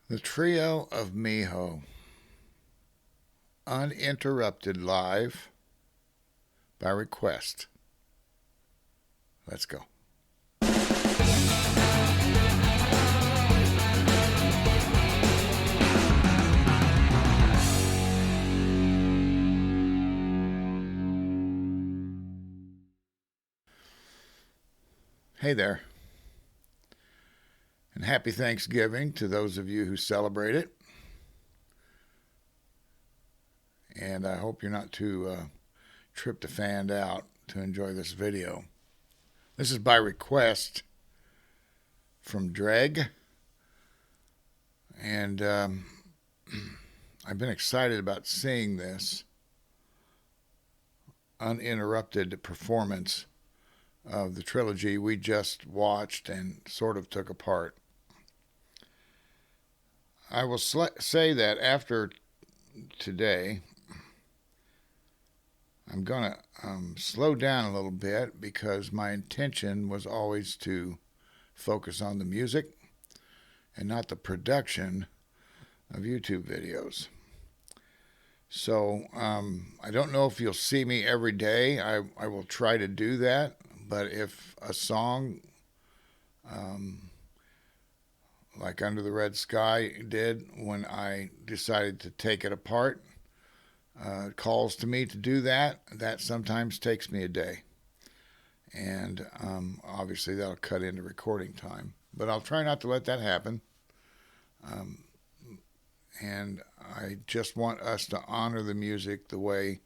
The trio of Miho, uninterrupted live by request. Let's go. Hey there, and happy Thanksgiving to those of you who celebrate it. And I hope you're not too tryptophaned out to enjoy this video. This is by request from Dreg, and I've been excited about seeing this uninterrupted performance of the trilogy we just watched and sort of took apart. I will say that after today, I'm going to slow down a little bit because my intention was always to focus on the music and not the production of YouTube videos. So I don't know if you'll see me every day. I will try to do that. But if a song like Under the Red Sky did when I decided to take it apart, calls to me to do that, that sometimes takes me a day. And obviously that'll cut into recording time. But I'll try not to let that happen. And I just want us to honor the music the way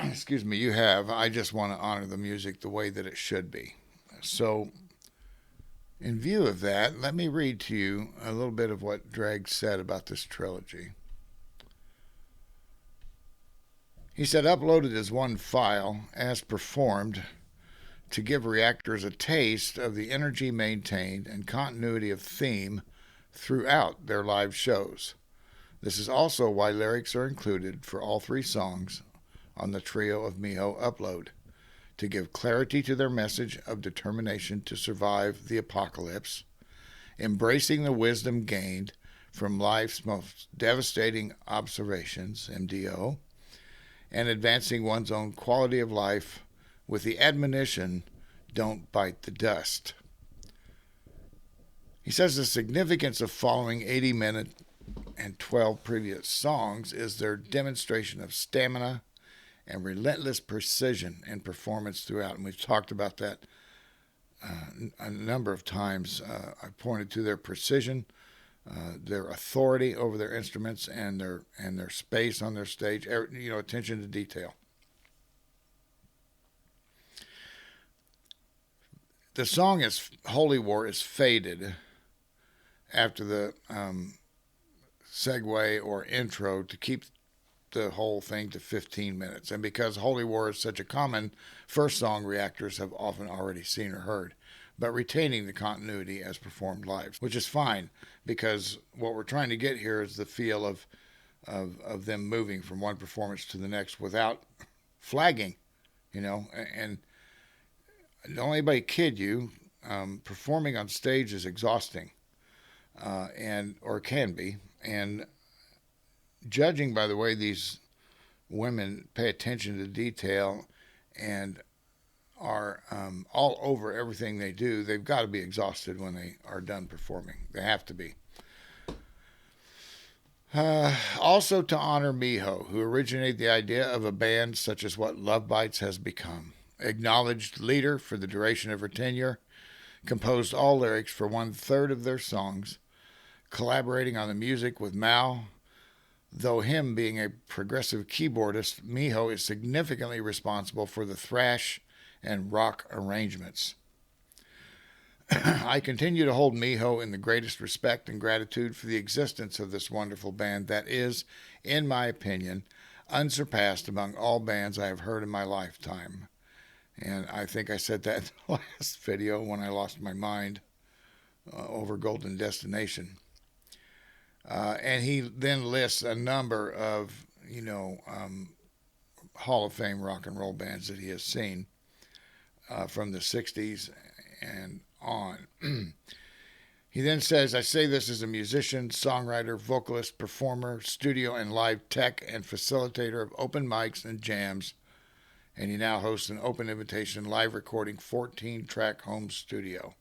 excuse me, you have. I just want to honor the music the way that it should be. So, in view of that, let me read to you a little bit of what Dreg said about this trilogy. He said, uploaded as one file, as performed, to give reactors a taste of the energy maintained and continuity of theme throughout their live shows. This is also why lyrics are included for all three songs on the trio of Miho upload, to give clarity to their message of determination to survive the apocalypse, embracing the wisdom gained from life's most devastating observations, MDO, and advancing one's own quality of life with the admonition, don't bite the dust. He says the significance of following 80-minute and 12 previous songs is their demonstration of stamina and relentless precision in performance throughout. And we've talked about that a number of times. I've pointed to their precision, their authority over their instruments, and their space on their stage. Attention to detail. The song is "Holy War" is faded after the segue or intro to keep the whole thing to 15 minutes. And because Holy War is such a common first song, reactors have often already seen or heard, but retaining the continuity as performed live, which is fine, because what we're trying to get here is the feel of them moving from one performance to the next without flagging, and don't anybody kid you, performing on stage is exhausting, or can be, and judging by the way these women pay attention to detail and are all over everything they do, they've got to be exhausted when they are done performing. They have to be. Also to honor Miho, who originated the idea of a band such as what Lovebites has become. Acknowledged leader for the duration of her tenure, composed all lyrics for 1/3 of their songs, collaborating on the music with Mao. Though him being a progressive keyboardist, Miho is significantly responsible for the thrash and rock arrangements. I continue to hold Miho in the greatest respect and gratitude for the existence of this wonderful band that is, in my opinion, unsurpassed among all bands I have heard in my lifetime. And I think I said that in the last video when I lost my mind over Golden Destination. And he then lists a number of, Hall of Fame rock and roll bands that he has seen from the 60s and on. He then says, I say this as a musician, songwriter, vocalist, performer, studio and live tech, and facilitator of open mics and jams. And he now hosts an open invitation live recording 14-track home studio.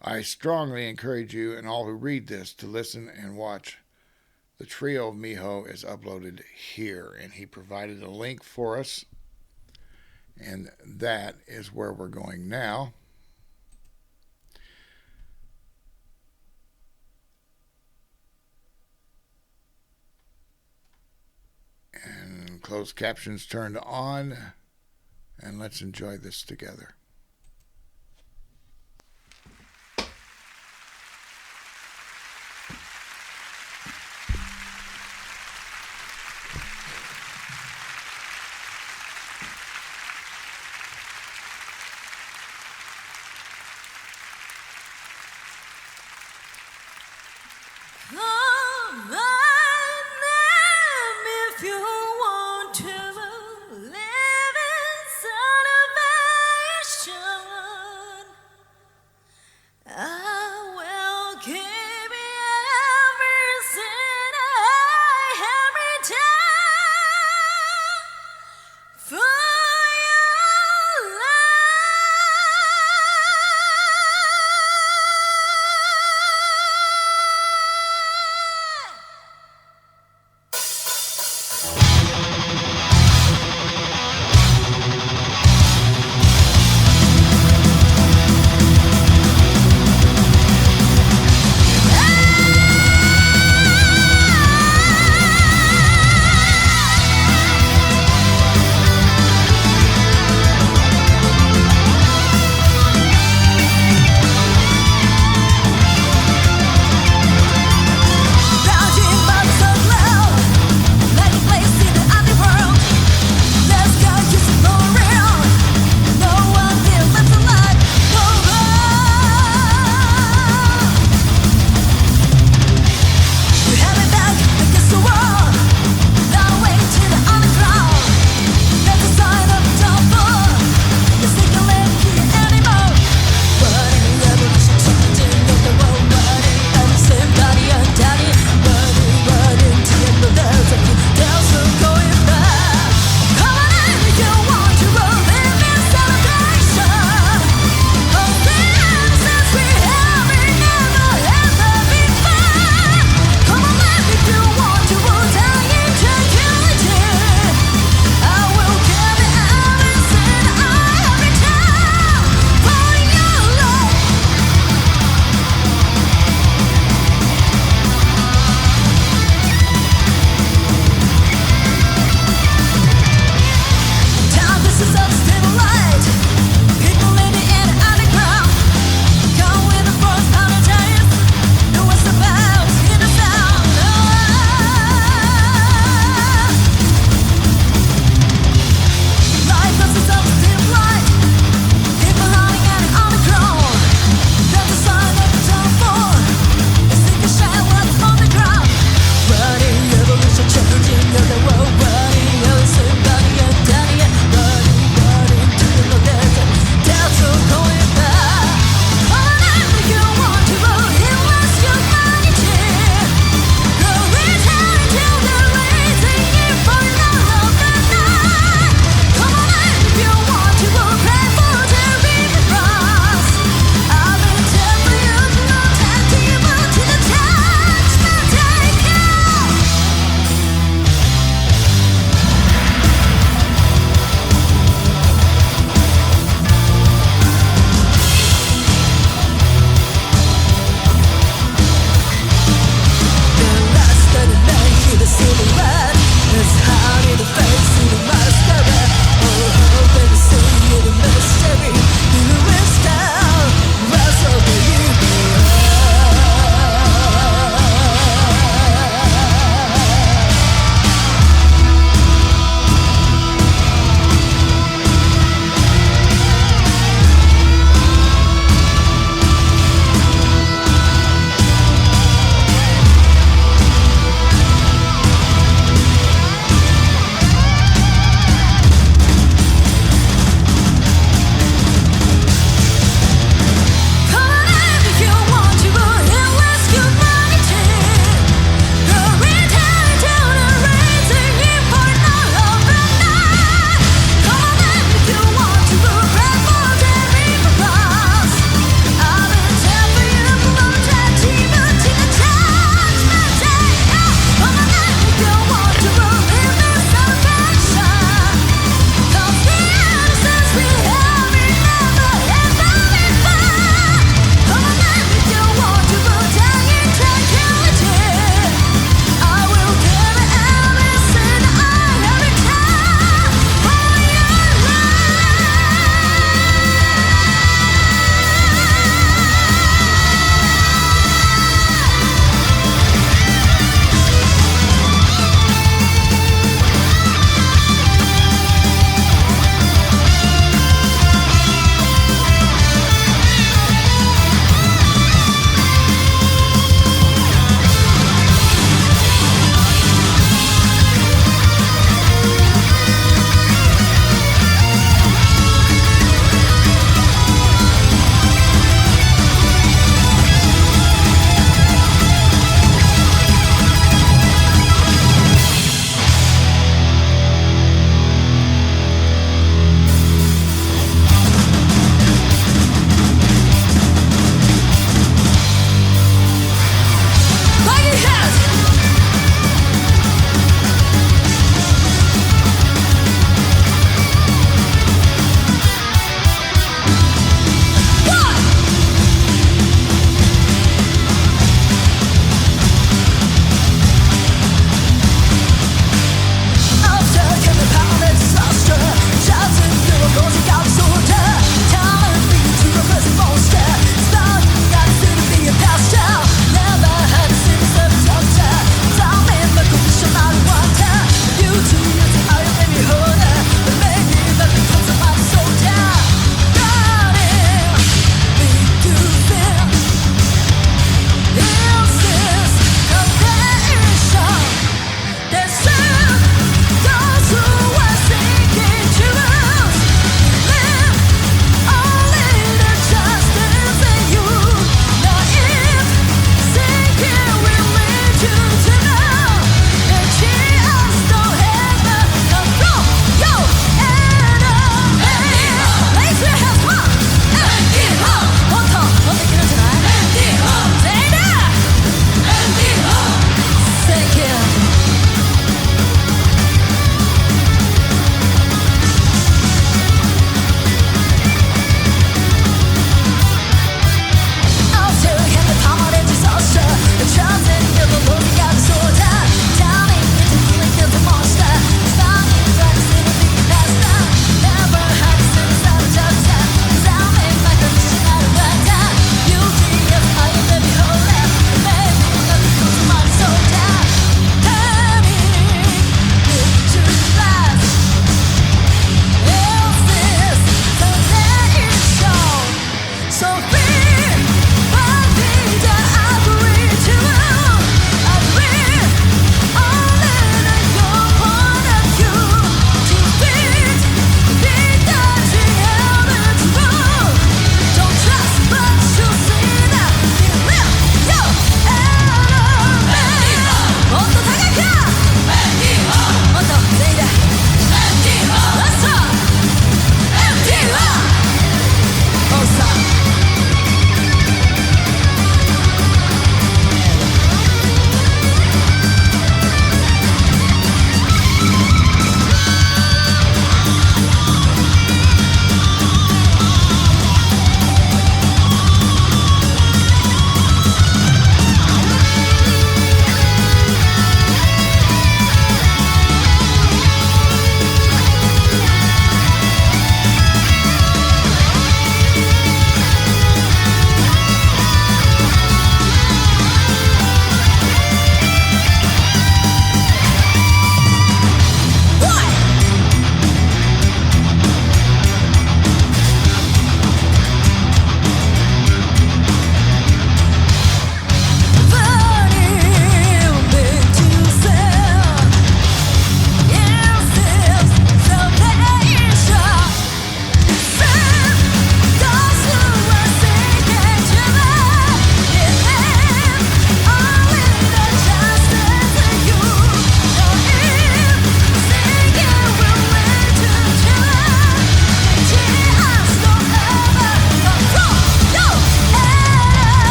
I strongly encourage you and all who read this to listen and watch. The trio of Miho is uploaded here, and he provided a link for us. And that is where we're going now. And closed captions turned on. And let's enjoy this together.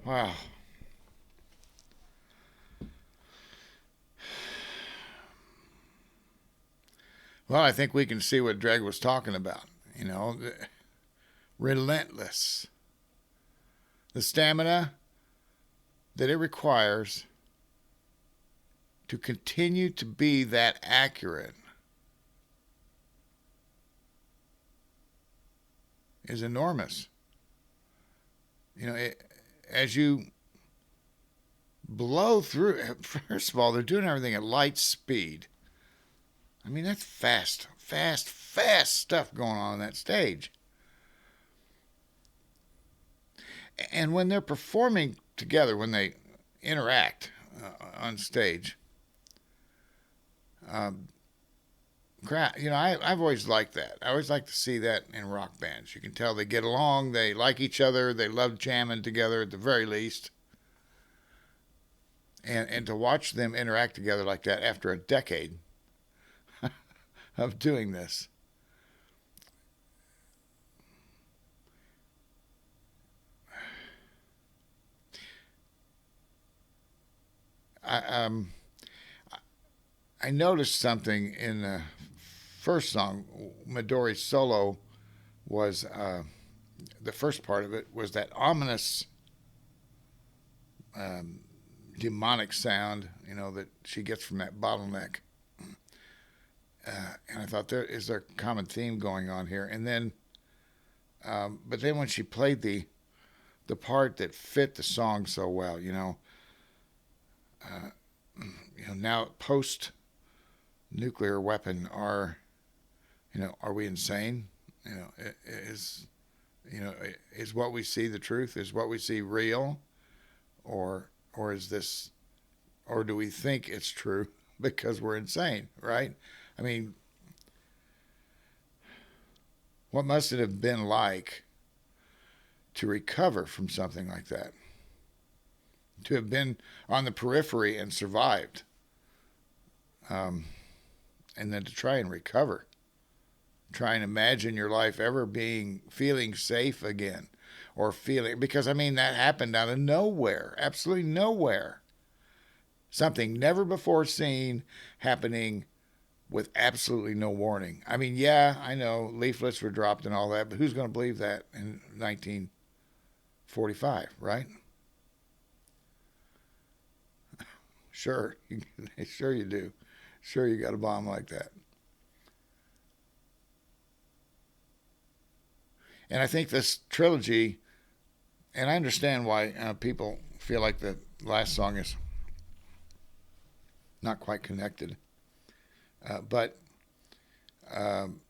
Wow. Well, I think we can see what Dreg was talking about. You know, relentless. The stamina that it requires to continue to be that accurate is enormous. You know, as you blow through, first of all, they're doing everything at light speed. I mean, that's fast, fast, fast stuff going on that stage. And when they're performing together, when they interact on stage, um, you know, I've always liked that. I always like to see that in rock bands. You can tell they get along, they like each other, they love jamming together at the very least. And to watch them interact together like that after a decade of doing this, I I noticed something in the first song. Midori's solo was the first part of it was that ominous um, demonic sound, you know, that she gets from that bottleneck. And I thought, there a common theme going on here. And then, but then when she played the part that fit the song so well, uh, now post nuclear weapon, are we insane? You know, is is what we see the truth? Is what we see real, or is this, or do we think it's true because we're insane? Right? I mean, what must it have been like to recover from something like that? To have been on the periphery and survived, um, and then to try and recover. Try and imagine your life ever feeling safe again, or feeling, because I mean that happened out of nowhere, absolutely nowhere. Something never before seen happening with absolutely no warning. I mean, yeah, I know leaflets were dropped and all that, but who's going to believe that in 1945, right? Sure, sure you do. Sure, you got a bomb like that. And I think this trilogy, and I understand why people feel like the last song is not quite connected, but um,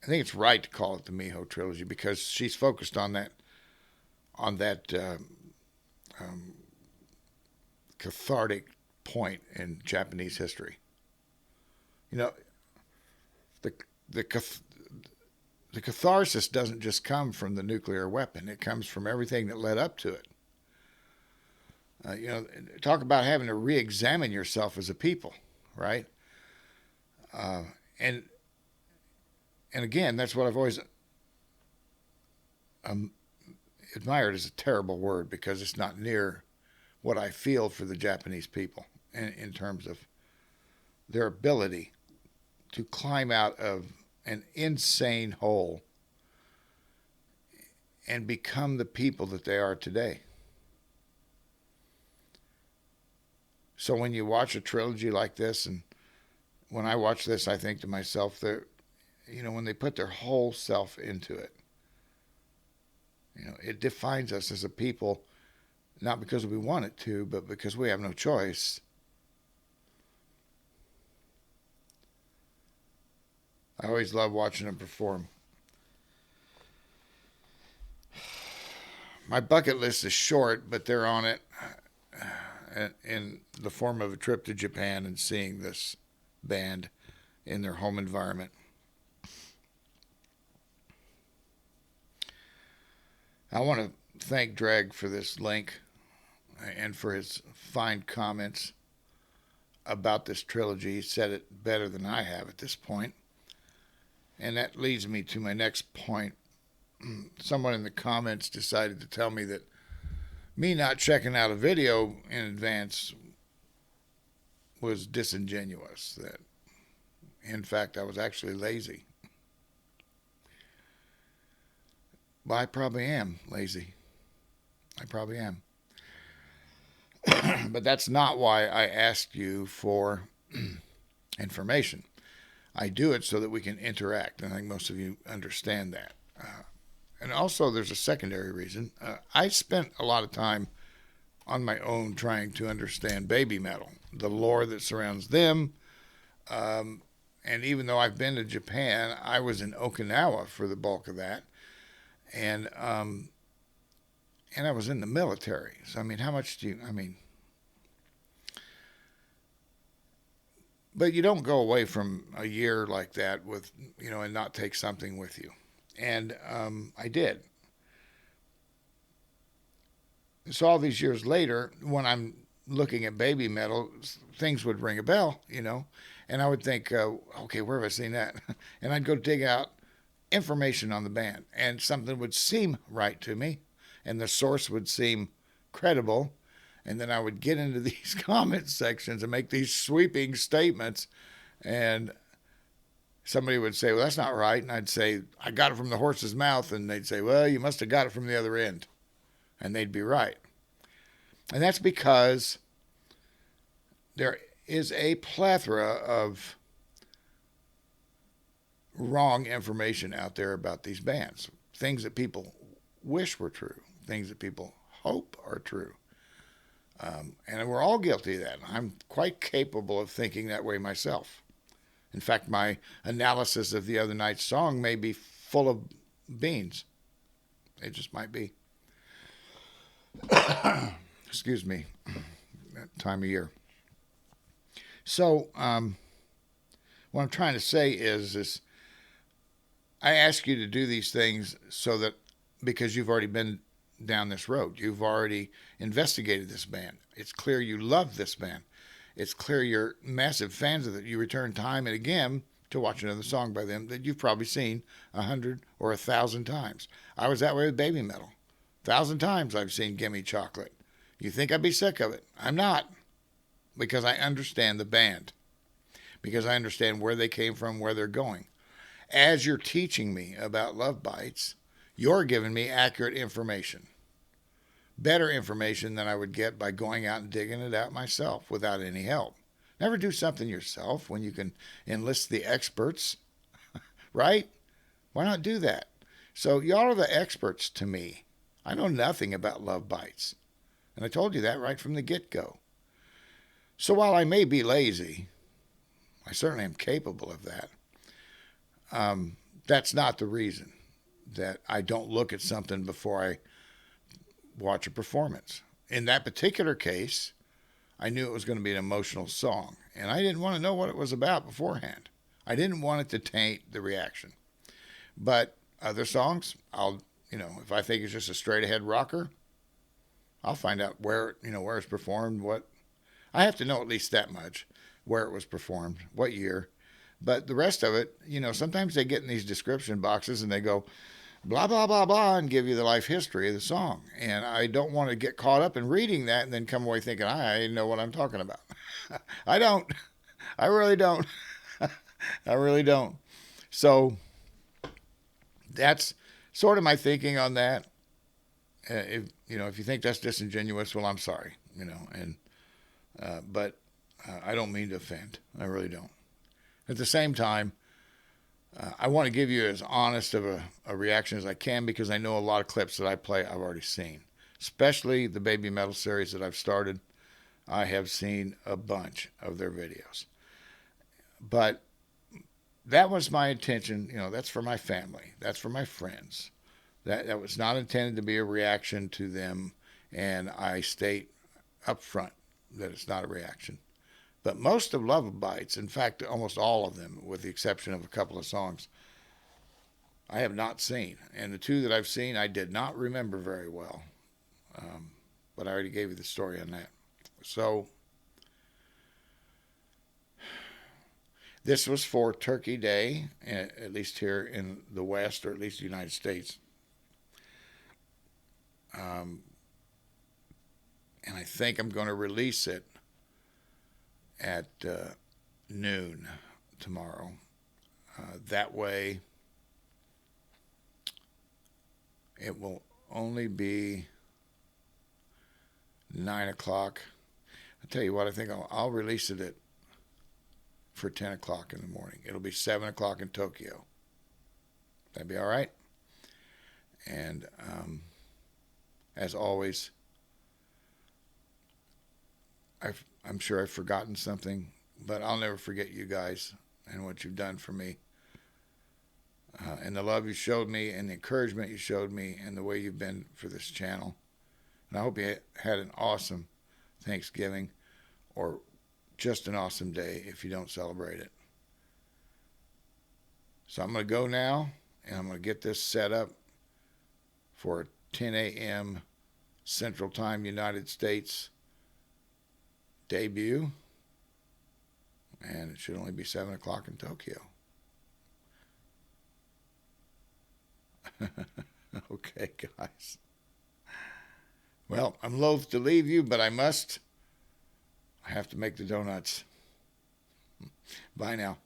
I think it's right to call it the Miho trilogy because she's focused on that um, cathartic point in Japanese history. You know, the the the catharsis doesn't just come from the nuclear weapon; it comes from everything that led up to it. Talk about having to re-examine yourself as a people, right? Uh, and and again, that's what I've always um, admired is a terrible word because it's not near what I feel for the Japanese people in terms of their ability to climb out of an insane hole and become the people that they are today. So when you watch a trilogy like this, and when I watch this, I think to myself, when they put their whole self into it, it defines us as a people, not because we want it to, but because we have no choice. I always love watching them perform. My bucket list is short, but they're on it in the form of a trip to Japan and seeing this band in their home environment. I want to thank Dreg for this link and for his fine comments about this trilogy. He said it better than I have at this point. And that leads me to my next point. Someone in the comments decided to tell me that Me not checking out a video in advance was disingenuous. That, in fact, I was actually lazy. Well, I probably am lazy. I probably am. But that's not why I asked you for information. I do it so that we can interact, and I think most of you understand that. And also, there's a secondary reason. I spent a lot of time on my own trying to understand baby metal, the lore that surrounds them. Um, and even though I've been to Japan, I was in Okinawa for the bulk of that, and and I was in the military. So I mean, how much do you? I mean, but you don't go away from a year like that with and not take something with you. And I did. So all these years later, when I'm looking at baby metal, things would ring a bell, and I would think, okay, where have I seen that? And I'd go dig out information on the band, and something would seem right to me, and the source would seem credible, and then I would get into these comment sections and make these sweeping statements, and somebody would say, well, that's not right, and I'd say, I got it from the horse's mouth, and they'd say, well, you must have got it from the other end, and they'd be right. And that's because there is a plethora of wrong information out there about these bands. Things that people wish were true, things that people hope are true. And we're all guilty of that. I'm quite capable of thinking that way myself. In fact, my analysis of the other night's song may be full of beans. It just might be. Excuse me, that time of year. So, what I'm trying to say is I ask you to do these things so that because you've already been down this road, you've already investigated this band. It's clear you love this band. It's clear you're massive fans of it. You return time and again to watch another song by them that you've probably seen 100 or 1,000 times. I was that way with baby metal. 1,000 times I've seen Gimme Chocolate. You think I'd be sick of it? I'm not, because I understand the band, because I understand where they came from, where they're going. As you're teaching me about Lovebites, you're giving me accurate information, better information than I would get by going out and digging it out myself without any help. Never do something yourself when you can enlist the experts, right? Why not do that? So y'all are the experts to me. I know nothing about Lovebites. And I told you that right from the get-go. So while I may be lazy, I certainly am capable of that. That's not the reason that I don't look at something before I watch a performance. In that particular case, I knew it was going to be an emotional song, and I didn't want to know what it was about beforehand. I didn't want it to taint the reaction. But other songs, if I think it's just a straight ahead rocker, I'll find out where it's performed, what I have to know at least that much, where it was performed, what year. But the rest of it, sometimes they get in these description boxes and they go blah, blah, blah, blah, and give you the life history of the song. And I don't want to get caught up in reading that and then come away thinking, I know what I'm talking about. I don't. I really don't. I really don't. So that's sort of my thinking on that. If you think that's disingenuous, well, I'm sorry, but I don't mean to offend. I really don't. At the same time, I want to give you as honest of a reaction as I can, because I know a lot of clips that I play I've already seen, especially the baby metal series that I've started. I have seen a bunch of their videos, but that was my intention. That's for my family. That's for my friends. That was not intended to be a reaction to them, and I state up front that it's not a reaction. But most of Lovebites, in fact, almost all of them, with the exception of a couple of songs, I have not seen. And the two that I've seen, I did not remember very well. But I already gave you the story on that. So this was for Turkey Day, at least here in the West, or at least the United States. And I think I'm going to release it at noon tomorrow. That way, it will only be 9 o'clock. I'll tell you what, I think I'll release it for 10 o'clock in the morning. It'll be 7 o'clock in Tokyo. That'd be all right. And as always, I'm sure I've forgotten something, but I'll never forget you guys and what you've done for me. And the love you showed me and the encouragement you showed me and the way you've been for this channel. And I hope you had an awesome Thanksgiving or just an awesome day if you don't celebrate it. So I'm going to go now and I'm going to get this set up for 10 a.m. Central Time, United States debut. And it should only be 7 o'clock in Tokyo. Okay, guys. Well, I'm loath to leave you, but I must. I have to make the donuts. Bye now.